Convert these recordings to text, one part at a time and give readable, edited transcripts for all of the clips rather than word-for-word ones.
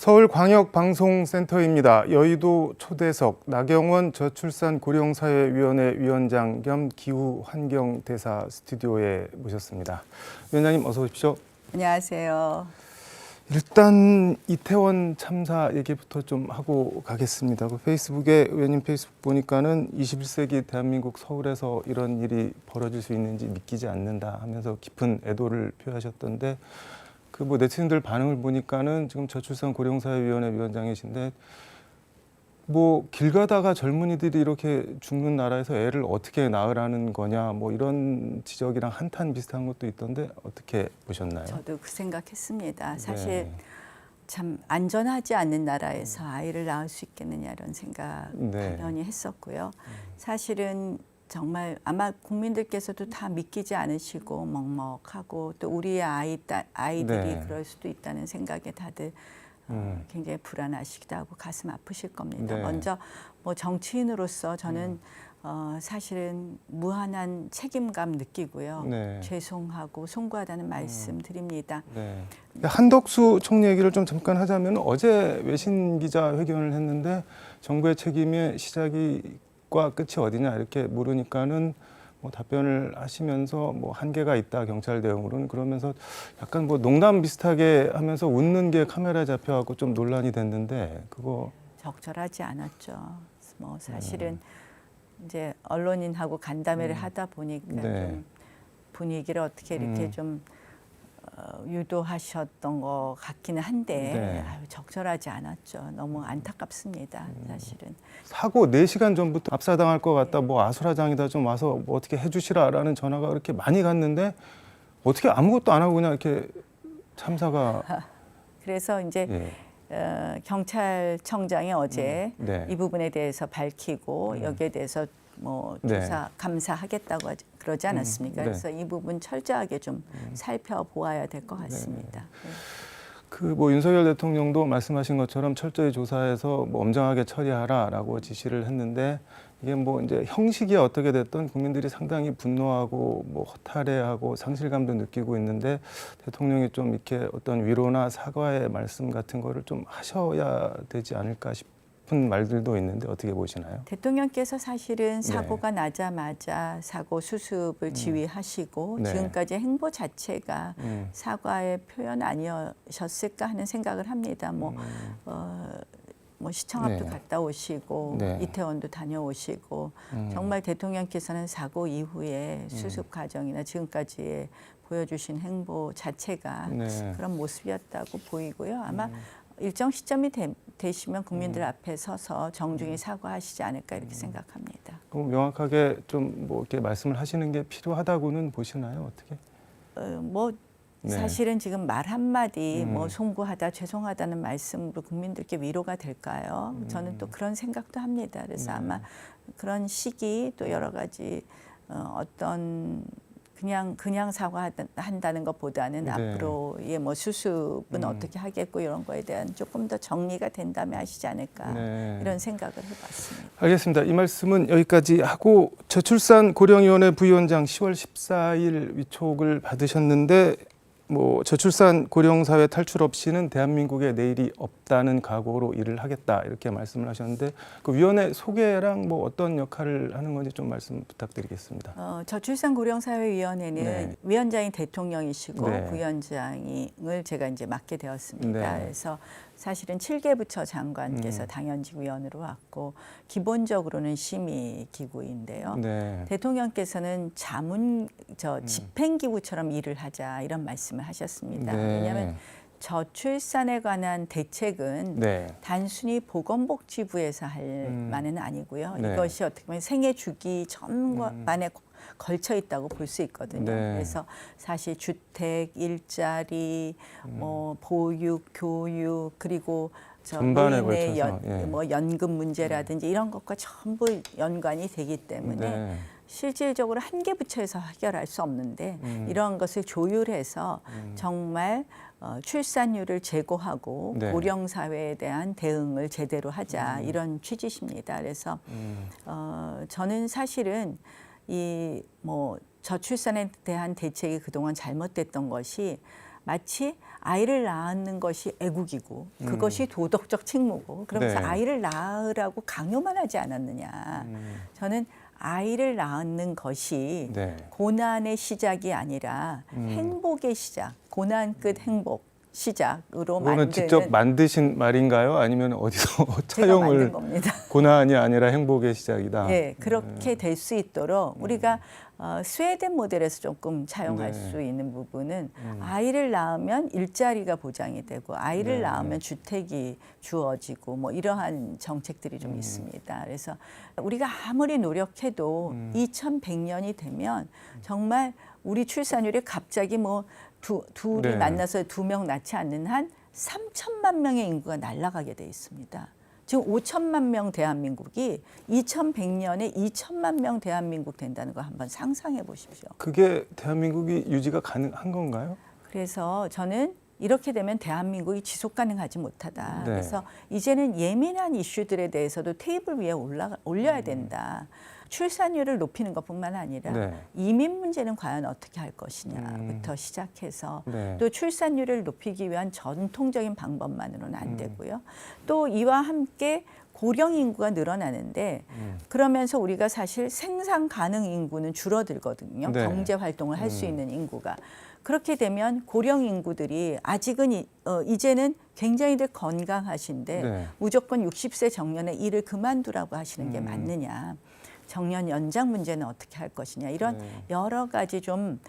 서울광역방송센터입니다. 여의도 초대석 나경원 저출산고령사회위원회 위원장 겸 기후환경대사 스튜디오에 모셨습니다. 위원장님 어서 오십시오. 안녕하세요. 일단 이태원 참사 얘기부터 좀 하고 가겠습니다. 그 페이스북에 위원님 페이스북 보니까는 21세기 대한민국 서울에서 이런 일이 벌어질 수 있는지 믿기지 않는다 하면서 깊은 애도를 표하셨던데 그 뭐 네티즌들 반응을 보니까는 지금 저출산고령사회위원회 위원장이신데 뭐 길 가다가 젊은이들이 이렇게 죽는 나라에서 애를 어떻게 낳으라는 거냐 뭐 이런 지적이랑 한탄 비슷한 것도 있던데 어떻게 보셨나요? 저도 그 생각했습니다. 사실 네. 참 안전하지 않는 나라에서 아이를 낳을 수 있겠느냐 이런 생각 네. 당연히 했었고요. 사실은 정말 아마 국민들께서도 다 믿기지 않으시고 먹먹하고 또 우리의 아이들이 네. 그럴 수도 있다는 생각에 다들 굉장히 불안하시기도 하고 가슴 아프실 겁니다. 네. 먼저 뭐 정치인으로서 저는 사실은 무한한 책임감 느끼고요. 네. 죄송하고 송구하다는 말씀 드립니다. 네. 한덕수 총리 얘기를 좀 잠깐 하자면 어제 외신 기자 회견을 했는데 정부의 책임의 시작과 끝이 어디냐 이렇게 물으니까는 뭐 답변을 하시면서 뭐 한계가 있다 경찰 대응으로는 그러면서 약간 뭐 농담 비슷하게 하면서 웃는 게 카메라에 잡혀갖고 좀 논란이 됐는데 그거 적절하지 않았죠. 뭐 사실은 이제 언론인하고 간담회를 하다 보니까 네. 좀 분위기를 어떻게 이렇게 좀 유도하셨던 것 같기는 한데 네. 아유, 적절하지 않았죠. 너무 안타깝습니다. 사실은. 사고 4시간 전부터 압사당할 것 같다 뭐 아수라장이다 좀 와서 뭐 어떻게 해주시라라는 전화가 그렇게 많이 갔는데 어떻게 아무것도 안 하고 그냥 이렇게 참사가 그래서 이제 예. 경찰청장이 어제 네. 이 부분에 대해서 밝히고 여기에 대해서 뭐 네. 조사 감사하겠다고 그러지 않았습니까? 네. 그래서 이 부분 철저하게 좀 살펴보아야 될 것 같습니다. 네. 그 뭐 윤석열 대통령도 말씀하신 것처럼 철저히 조사해서 뭐 엄정하게 처리하라라고 지시를 했는데 이게 뭐 이제 형식이 어떻게 됐든 국민들이 상당히 분노하고 뭐 허탈해하고 상실감도 느끼고 있는데 대통령이 좀 이렇게 어떤 위로나 사과의 말씀 같은 거를 좀 하셔야 되지 않을까 싶은 말들도 있는데 어떻게 보시나요? 대통령께서 사실은 사고가 나자마자 사고 수습을 지휘하시고 네. 지금까지 행보 자체가 사과의 표현 아니었을까 하는 생각을 합니다. 뭐 시청 앞도 네. 갔다 오시고 네. 이태원도 다녀오시고 정말 대통령께서는 사고 이후에 수습 과정이나 지금까지의 보여주신 행보 자체가 네. 그런 모습이었다고 보이고요. 아마 일정 시점이 되시면 국민들 앞에 서서 정중히 사과하시지 않을까 이렇게 생각합니다. 그럼 명확하게 좀 뭐 이렇게 말씀을 하시는 게 필요하다고는 보시나요? 어떻게? 뭐 네. 사실은 지금 말 한마디 뭐 송구하다 죄송하다는 말씀으로 국민들께 위로가 될까요? 저는 또 그런 생각도 합니다. 그래서 아마 그런 시기 또 여러 가지 어떤 그냥 사과한다는 것보다는 네. 앞으로의 뭐 수습은 어떻게 하겠고 이런 거에 대한 조금 더 정리가 된 다음에 하시지 않을까 네. 이런 생각을 해봤습니다. 알겠습니다. 이 말씀은 여기까지 하고 저출산 고령위원회 부위원장 10월 14일 위촉을 받으셨는데 뭐 저출산 고령사회 탈출 없이는 대한민국의 내일이 없다는 각오로 일을 하겠다 이렇게 말씀을 하셨는데 그 위원회 소개랑 뭐 어떤 역할을 하는 건지 좀 말씀 부탁드리겠습니다. 저출산고령사회위원회는 네. 위원장이 대통령이시고 네. 부위원장을 제가 이제 맡게 되었습니다. 네. 그래서 사실은 7개 부처 장관께서 당연직 위원으로 왔고 기본적으로는 심의기구인데요. 네. 대통령께서는 집행기구처럼 일을 하자 이런 말씀을 하셨습니다. 네. 왜냐하면 저출산에 관한 대책은 네. 단순히 보건복지부에서 할 만은 아니고요. 네. 이것이 어떻게 보면 생애 주기 전반에 걸쳐 있다고 볼 수 있거든요. 네. 그래서 사실 주택, 일자리, 뭐 보육, 교육 그리고 전반에 노인의 걸쳐서, 뭐 연금 문제라든지 이런 것과 전부 연관이 되기 때문에 네. 실질적으로 한 개 부처에서 해결할 수 없는데 이런 것을 조율해서 정말 출산율을 제고하고 네. 고령 사회에 대한 대응을 제대로 하자 이런 취지십니다. 그래서 저는 사실은 이 뭐 저출산에 대한 대책이 그동안 잘못됐던 것이 마치 아이를 낳는 것이 애국이고 그것이 도덕적 책무고 그러면서 네. 아이를 낳으라고 강요만 하지 않았느냐. 저는 아이를 낳는 것이 네. 고난의 시작이 아니라 행복의 시작, 고난 끝 행복 시작으로 그거는 만드는 직접 만드신 말인가요? 아니면 어디서 제가 만든 차용을 겁니다. 고난이 아니라 행복의 시작이다. 네, 그렇게 될 수 있도록 우리가 스웨덴 모델에서 조금 차용할 네. 수 있는 부분은 아이를 낳으면 일자리가 보장이 되고 아이를 네. 낳으면 주택이 주어지고 뭐 이러한 정책들이 좀 있습니다. 그래서 우리가 아무리 노력해도 2100년이 되면 정말 우리 출산율이 갑자기 뭐 둘이 네. 만나서 2명 낳지 않는 한 3천만 명의 인구가 날아가게 돼 있습니다. 지금 5천만 명 대한민국이 2100년에 2천만 명 대한민국 된다는 거 한번 상상해 보십시오. 그게 대한민국이 유지가 가능한 건가요? 그래서 저는 이렇게 되면 대한민국이 지속 가능하지 못하다. 네. 그래서 이제는 예민한 이슈들에 대해서도 테이블 위에 올려야 된다. 출산율을 높이는 것뿐만 아니라 네. 이민 문제는 과연 어떻게 할 것이냐부터 시작해서 네. 또 출산율을 높이기 위한 전통적인 방법만으로는 안 되고요. 또 이와 함께 고령 인구가 늘어나는데 그러면서 우리가 사실 생산 가능 인구는 줄어들거든요. 네. 경제 활동을 할 수 있는 인구가. 그렇게 되면 고령 인구들이 아직은 이제는 굉장히들 건강하신데 네. 무조건 60세 정년에 일을 그만두라고 하시는 게 맞느냐. 정년 연장 문제는 어떻게 할 것이냐. 이런 네. 여러 가지 좀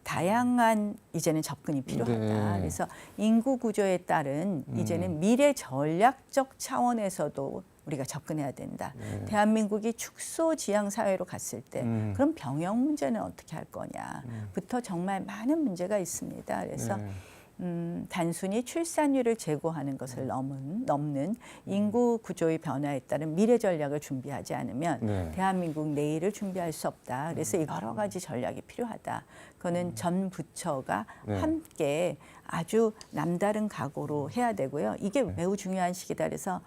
다양한 이제는 접근이 필요하다. 네. 그래서 인구 구조에 따른 이제는 미래 전략적 차원에서도 우리가 접근해야 된다. 네. 대한민국이 축소 지향 사회로 갔을 때 그럼 병역 문제는 어떻게 할 거냐부터 정말 많은 문제가 있습니다. 그래서 네. 단순히 출산율을 제고하는 것을 넘는 인구 구조의 변화에 따른 미래 전략을 준비하지 않으면 네. 대한민국 내일을 준비할 수 없다. 그래서 여러 가지 전략이 필요하다. 그거는 전 부처가 네. 함께 아주 남다른 각오로 해야 되고요. 이게 매우 중요한 시기다. 그래서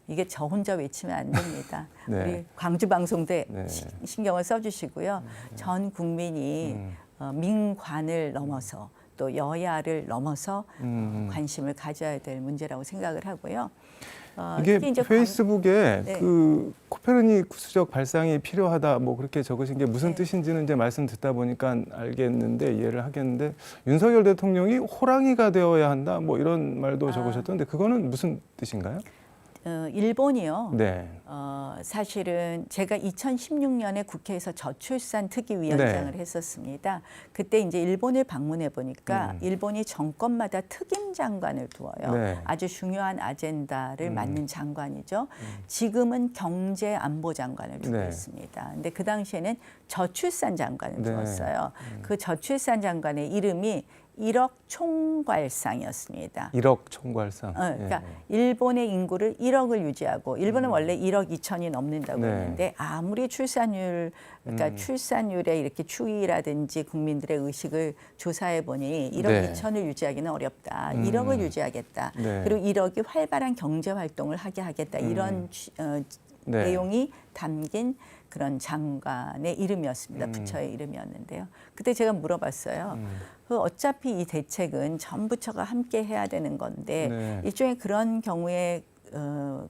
이게 저 혼자 외치면 안 됩니다. 네. 우리 광주방송대 네. 신경을 써주시고요. 전 국민이 민관을 넘어서 또 여야를 넘어서 관심을 가져야 될 문제라고 생각을 하고요. 이게 특히 이제 페이스북에 네. 그 코페르니쿠스적 발상이 필요하다 뭐 그렇게 적으신 게 무슨 네. 뜻인지는 이제 말씀 듣다 보니까 알겠는데 이해를 하겠는데 윤석열 대통령이 호랑이가 되어야 한다 뭐 이런 말도 적으셨던데 그거는 무슨 뜻인가요? 일본이요. 네. 사실은 제가 2016년에 국회에서 저출산 특위위원장을 네. 했었습니다. 그때 이제 일본을 방문해 보니까 일본이 정권마다 특임 장관을 두어요. 네. 아주 중요한 아젠다를 맡는 장관이죠. 지금은 경제 안보 장관을 두고 네. 있습니다. 근데 그 당시에는 저출산 장관을 네. 두었어요. 그 저출산 장관의 이름이 1억 총괄상이었습니다. 1억 총괄상. 그러니까 예. 일본의 인구를 1억을 유지하고 일본은 원래 1억 2천이 넘는다고 네. 했는데 아무리 출산율 그러니까 출산율의 이렇게 추이라든지 국민들의 의식을 조사해 보니 1억 네. 2천을 유지하기는 어렵다. 1억을 유지하겠다. 네. 그리고 1억이 활발한 경제 활동을 하게 하겠다. 이런 네. 내용이 담긴 그런 장관의 이름이었습니다. 부처의 이름이었는데요. 그때 제가 물어봤어요. 그 어차피 이 대책은 전 부처가 함께 해야 되는 건데 네. 일종의 그런 경우에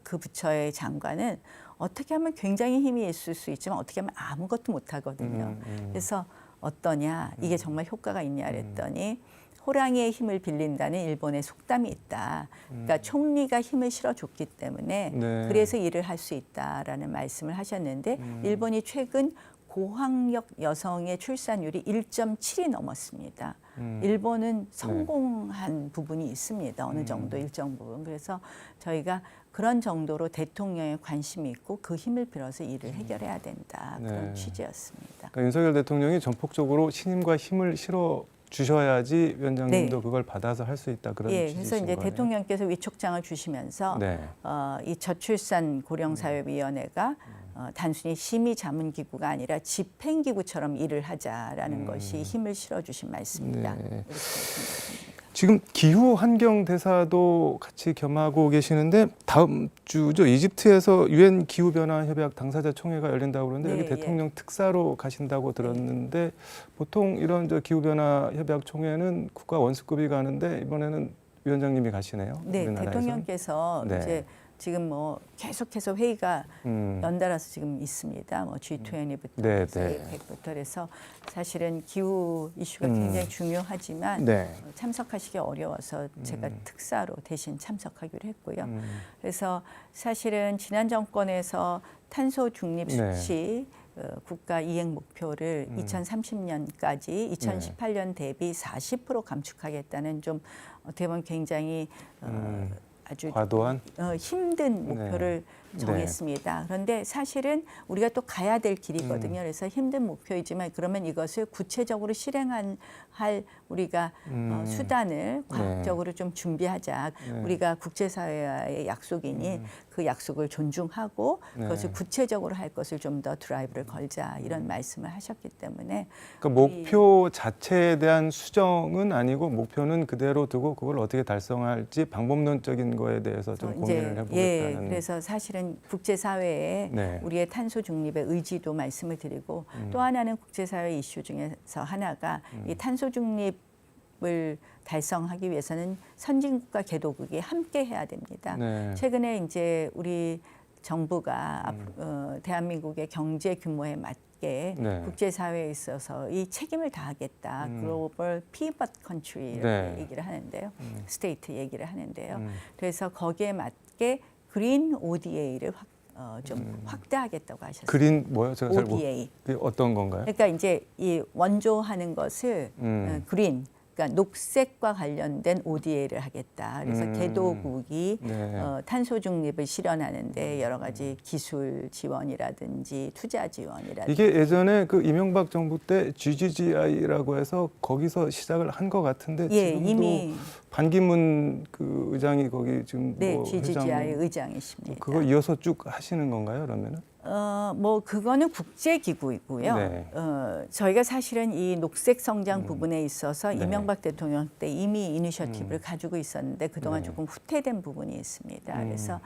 그 부처의 장관은 어떻게 하면 굉장히 힘이 있을 수 있지만 어떻게 하면 아무것도 못 하거든요. 그래서 어떠냐, 이게 정말 효과가 있냐 그랬더니 호랑이의 힘을 빌린다는 일본의 속담이 있다. 그러니까 총리가 힘을 실어줬기 때문에 네. 그래서 일을 할 수 있다라는 말씀을 하셨는데 일본이 최근 고학력 여성의 출산율이 1.7이 넘었습니다. 일본은 성공한 부분이 있습니다. 어느 정도 일정 부분. 그래서 저희가 그런 정도로 대통령에 관심이 있고 그 힘을 빌어서 일을 해결해야 된다. 그런 네. 취지였습니다. 그러니까 윤석열 대통령이 전폭적으로 신임과 힘을 실어 주셔야지 위원장님도 네. 그걸 받아서 할 수 있다 그런 취지신 그래서 이제 거네요. 대통령께서 위촉장을 주시면서 네. 이 저출산 고령사회위원회가 단순히 심의 자문기구가 아니라 집행기구처럼 일을 하자라는 것이 힘을 실어주신 말씀이다. 네. 이렇게 생각합니다. 지금 기후 환경 대사도 같이 겸하고 계시는데 다음 주죠. 이집트에서 유엔 기후 변화 협약 당사자 총회가 열린다고 그러는데 네, 여기 대통령 특사로 가신다고 들었는데 보통 이런 기후 변화 협약 총회는 국가 원수급이 가는데 이번에는 위원장님이 가시네요. 네, 우리나라에서. 대통령께서 네. 이제 지금 뭐 계속해서 회의가 음. 연달아서 지금 있습니다. 뭐 G20부터 네, 해서 네. APEC부터 해서 사실은 기후 이슈가 굉장히 중요하지만 네. 참석하시기 어려워서 제가 특사로 대신 참석하기로 했고요. 음. 그래서 사실은 지난 정권에서 탄소 중립 네. 수치 국가 이행 목표를 2030년까지 2018년 대비 40% 감축하겠다는 좀 어떻게 보면 굉장히 아주 과도한 힘든 목표를 네. 정했습니다. 그런데 사실은 우리가 또 가야 될 길이거든요. 그래서 힘든 목표이지만 그러면 이것을 구체적으로 실행할 우리가 수단을 과학적으로 좀 준비하자. 네. 우리가 국제사회와의 약속이니 그 약속을 존중하고 네. 그것을 구체적으로 할 것을 좀 더 드라이브를 걸자 이런 말씀을 하셨기 때문에 그러니까 목표 자체에 대한 수정은 아니고 목표는 그대로 두고 그걸 어떻게 달성할지 방법론적인 거에 대해서 좀 고민을 해보겠다는. 예, 그래서 사실은 국제사회에 네. 우리의 탄소 중립의 의지도 말씀을 드리고 또 하나는 국제사회 이슈 중에서 하나가 이 탄소 중립을 달성하기 위해서는 선진국과 개도국이 함께 해야 됩니다. 네. 최근에 이제 우리 정부가 대한민국의 경제 규모에 맞게 네. 국제사회에 있어서 이 책임을 다하겠다. 글로벌 피벗 컨트리 이렇게 네. 얘기를 하는데요. 스테이트 얘기를 하는데요. 그래서 거기에 맞게 그린 ODA를 좀 확대하겠다고 하셨어요. 그린 뭐요? 제가 잘 못. ODA. 그게 어떤 건가요? 그러니까 이제 이 원조하는 것을 그린, 그러니까 녹색과 관련된 ODA를 하겠다. 그래서 개도국이 네. 탄소 중립을 실현하는데 여러 가지 기술 지원이라든지 투자 지원이라든지 이게 예전에 그 이명박 정부 때 GGGI라고 해서 거기서 시작을 한 것 같은데 예, 지금도 이미 반기문 그 의장이 거기 지금 네, 뭐 GGGI 회장 의장이십니다. 그거 이어서 쭉 하시는 건가요? 그러면은? 뭐 그거는 국제기구이고요. 네. 저희가 사실은 이 녹색 성장 부분에 있어서 네. 이명박 대통령 때 이미 이니셔티브를 가지고 있었는데 그동안 네. 조금 후퇴된 부분이 있습니다. 그래서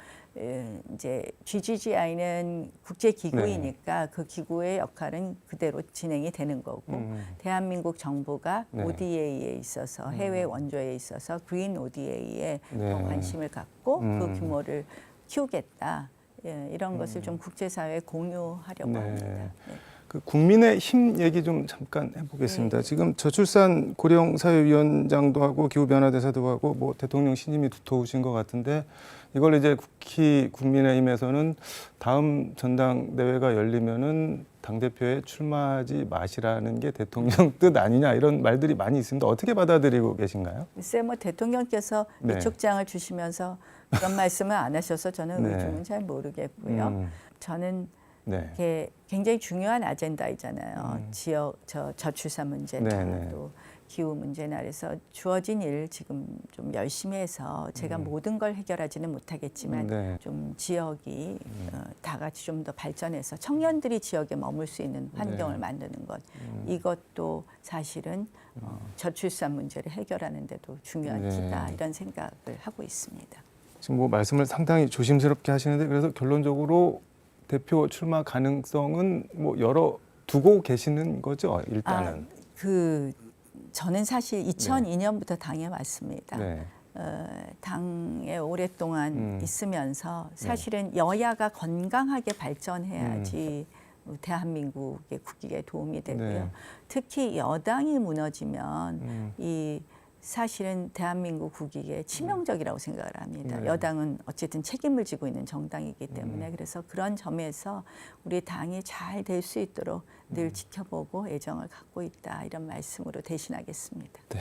이제 GGGI는 국제기구이니까 그 기구의 역할은 그대로 진행이 되는 거고 대한민국 정부가 네. ODA에 있어서 해외 원조에 있어서 그린 ODA에 네. 더 관심을 갖고 그 규모를 키우겠다. 예, 이런 것을 좀 국제사회에 공유하려고 네. 합니다. 네. 그 국민의 힘 얘기 좀 잠깐 해보겠습니다. 지금 저출산 고령사회위원장도 하고 기후변화대사도 하고 뭐 대통령 신임이 두터우신 것 같은데 이걸 이제 국민의힘에서는 다음 전당대회가 열리면은 당대표에 출마하지 마시라는 게 대통령 뜻 아니냐 이런 말들이 많이 있습니다. 어떻게 받아들이고 계신가요? 글쎄 뭐 대통령께서 네. 위촉장을 주시면서 그런 말씀을 안 하셔서 저는 네. 의중은 잘 모르겠고요. 저는 네. 이게 굉장히 중요한 아젠다이잖아요. 지역 저출산 문제나 네, 네. 또 기후 문제나 그래서 주어진 일 지금 좀 열심히 해서 제가 모든 걸 해결하지는 못하겠지만 네. 좀 지역이 다 같이 좀 더 발전해서 청년들이 지역에 머물 수 있는 환경을 네. 만드는 것 이것도 사실은 저출산 문제를 해결하는 데도 중요한 네. 기다 이런 생각을 하고 있습니다. 지금 뭐 말씀을 상당히 조심스럽게 하시는데 그래서 결론적으로 대표 출마 가능성은 뭐 열어 두고 계시는 거죠 일단은. 저는 사실 2002년부터 당에 왔습니다. 네. 당에 오랫동안 있으면서 사실은 여야가 건강하게 발전해야지 대한민국의 국익에 도움이 되고요. 네. 특히 여당이 무너지면 이 사실은 대한민국 국익에 치명적이라고 생각을 합니다. 네. 여당은 어쨌든 책임을 지고 있는 정당이기 때문에 그래서 그런 점에서 우리 당이 잘 될 수 있도록 늘 지켜보고 애정을 갖고 있다 이런 말씀으로 대신하겠습니다. 네,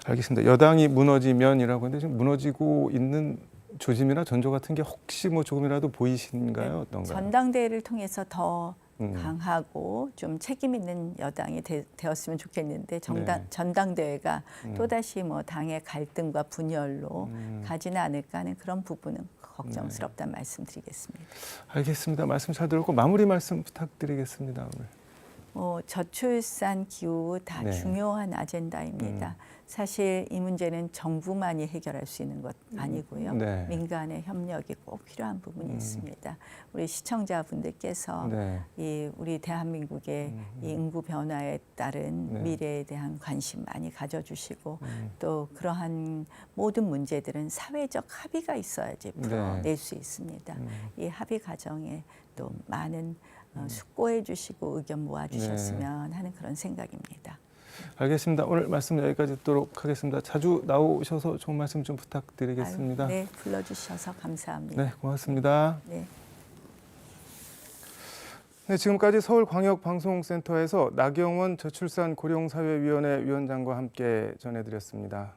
알겠습니다. 여당이 무너지면이라고 하는데 지금 무너지고 있는 조짐이나 전조 같은 게 혹시 뭐 조금이라도 보이신가요? 어떤가요? 전당대회를 통해서 더 강하고 좀 책임 있는 여당이 되었으면 좋겠는데 네. 전당대회가 또다시 뭐 당의 갈등과 분열로 가지는 않을까 하는 그런 부분은 걱정스럽다는 말씀드리겠습니다. 알겠습니다. 말씀 잘 들었고 마무리 말씀 부탁드리겠습니다. 오늘. 저출산 기후 다 네. 중요한 아젠다입니다. 사실 이 문제는 정부만이 해결할 수 있는 것 아니고요. 네. 민간의 협력이 꼭 필요한 부분이 있습니다. 우리 시청자분들께서 네. 이 우리 대한민국의 이 인구 변화에 따른 네. 미래에 대한 관심 많이 가져주시고 또 그러한 모든 문제들은 사회적 합의가 있어야지 풀어낼 수 있습니다. 이 합의 과정에 또 많은 숙고해 주시고 의견 모아 주셨으면 하는 그런 생각입니다. 알겠습니다. 오늘 말씀 여기까지 듣도록 하겠습니다. 자주 나오셔서 좋은 말씀 좀 부탁드리겠습니다. 아유, 네, 불러주셔서 감사합니다. 네, 고맙습니다. 네. 네, 지금까지 서울광역방송센터에서 나경원 저출산 고령사회위원회 위원장과 함께 전해드렸습니다.